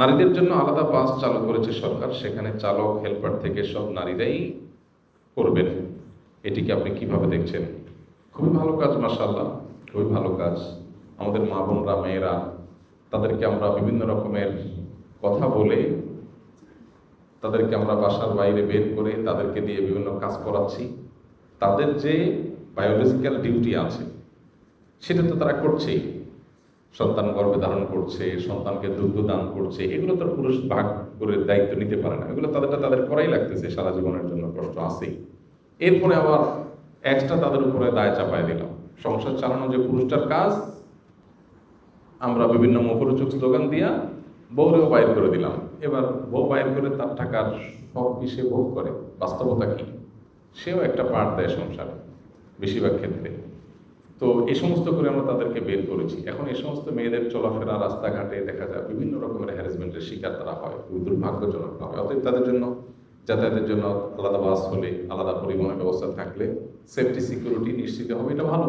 নারীদের জন্য আলাদা বাস চালু করেছে সরকার, সেখানে চালক হেল্পার থেকে সব নারীরাই করবেন। এটিকে আপনি কিভাবে দেখছেন? খুবই ভালো কাজ, মাশাআল্লাহ, খুবই ভালো কাজ। আমাদের মা বোনরা, মেয়েরা, তাদেরকে আমরা বিভিন্ন রকমের কথা বলে, তাদেরকে আমরা বাসার বাইরে বের করে তাদেরকে দিয়ে বিভিন্ন কাজ করাচ্ছি। তাদের যে বায়োলজিক্যাল ডিউটি আছে সেটা তো তারা করছেই। সন্তান গর্ভে ধারণ করছে, সন্তানকে দুগ্ধ দান করছে, এগুলো তো পুরুষ ভাগ করে দায়িত্ব নিতে পারে না। এগুলো তাদের করাই লাগতেছে, সারা জীবনের জন্য কষ্ট আছেই। এরপরে আবার এক্সট্রা তাদের উপরে দায় চাপায় দিলাম। সংসার চালানো যে পুরুষটার কাজ, আমরা বিভিন্ন মুখরোচক স্লোগান দিয়া বউরেও বাইর করে দিলাম। এবার বউ বাইর করে তার টাকার সব কি সে ভোগ করে? বাস্তবতা কি? সেও একটা পার্ট দেয় সংসারে বেশিরভাগ ক্ষেত্রে। তো এই সমস্ত করে আমরা তাদেরকে বের করেছি। এখন এই সমস্ত মেয়েদের চলাফেরা রাস্তাঘাটে দেখা যায় বিভিন্ন রকমের হ্যারাসমেন্টের শিকার তারা হয়, খুবই দুর্ভাগ্যজনক হয়। অতএব তাদের জন্য যাতায়াতের জন্য আলাদা বাস হলে, আলাদা পরিবহনের ব্যবস্থা থাকলে সেফটি সিকিউরিটি নিশ্চিত হবে, এটা ভালো।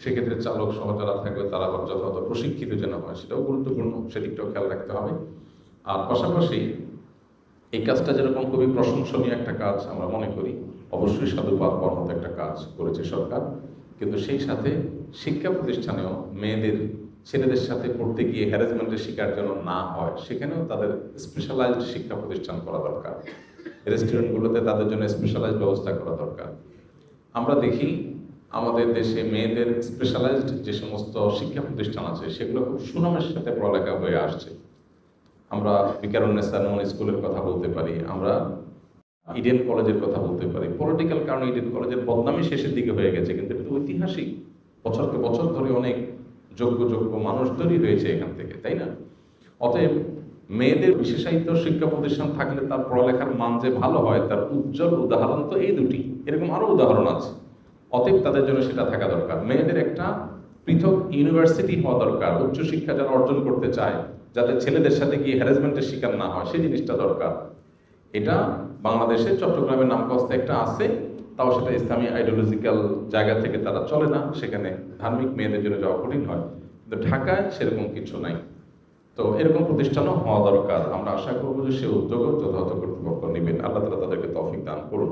সেক্ষেত্রে চালক সহ যারা থাকবে তারা আবার যথাযথ প্রশিক্ষিত যেন হয়, সেটাও গুরুত্বপূর্ণ, সেদিকটাও খেয়াল রাখতে হবে। আর পাশাপাশি এই কাজটা যেরকম খুবই প্রশংসনীয় একটা কাজ আমরা মনে করি, অবশ্যই সাধুবাদ পাওয়ার মতো একটা কাজ করেছে সরকার। কিন্তু সেই সাথে শিক্ষা প্রতিষ্ঠানেও মেয়েদের ছেলেদের সাথে পড়তে গিয়ে হ্যারাসমেন্টের শিকার যেন না হয়, সেখানেও তাদের স্পেশালাইজড শিক্ষা প্রতিষ্ঠান করা দরকার। রেস্টুরেন্টগুলোতে তাদের জন্য স্পেশালাইজড ব্যবস্থা করা দরকার। আমরা দেখি আমাদের দেশে মেয়েদের স্পেশালাইজড যে সমস্ত শিক্ষা প্রতিষ্ঠান আছে সেগুলো খুব সুনামের সাথে পড়ালেখা হয়ে আসছে। আমরা বিকারুন্নেসা নন স্কুলের কথা বলতে পারি, আমরা ইডেন কলেজের কথা বলতে পারি। পলিটিক্যাল কারণে ইডেন কলেজের বদনামই শেষের দিকে হয়ে গেছে, কিন্তু এটা তো ঐতিহাসিক। বছরকে বছর ধরে অনেক যোগ্য যোগ্য মানুষ তৈরি হয়েছে এখান থেকে, তাই না? অতএব মেয়েদের বিশেষায়িত শিক্ষা প্রতিষ্ঠান থাকলে তার পড়ালেখার মান যে ভালো হয় তার উজ্জ্বল উদাহরণ তো এই দুটি, এরকম আরো উদাহরণ আছে। অতএব তাদের জন্য সেটা থাকা দরকার। মেয়েদের একটা পৃথক ইউনিভার্সিটি হওয়া দরকার, উচ্চশিক্ষা যারা অর্জন করতে চায়, যাতে ছেলেদের সাথে গিয়ে হ্যারাসমেন্টের শিকার না হয়, সেই জিনিসটা দরকার। এটা বাংলাদেশে চট্টগ্রামের নামকাস্তে একটা আছে, তাও সেটা ইসলামী আইডিওলজিক্যাল জায়গা থেকে তারা চলে না, সেখানে ধার্মিক মেয়েদের জন্য যাওয়া কঠিন হয়। কিন্তু ঢাকায় সেরকম কিছু নাই। তো এরকম প্রতিষ্ঠানও হওয়া দরকার। আমরা আশা করবো যে সে উদ্যোগও যথাযথ কর্তৃপক্ষ নেবেন। আল্লাহ তাআলা তাদেরকে তৌফিক দান করুন।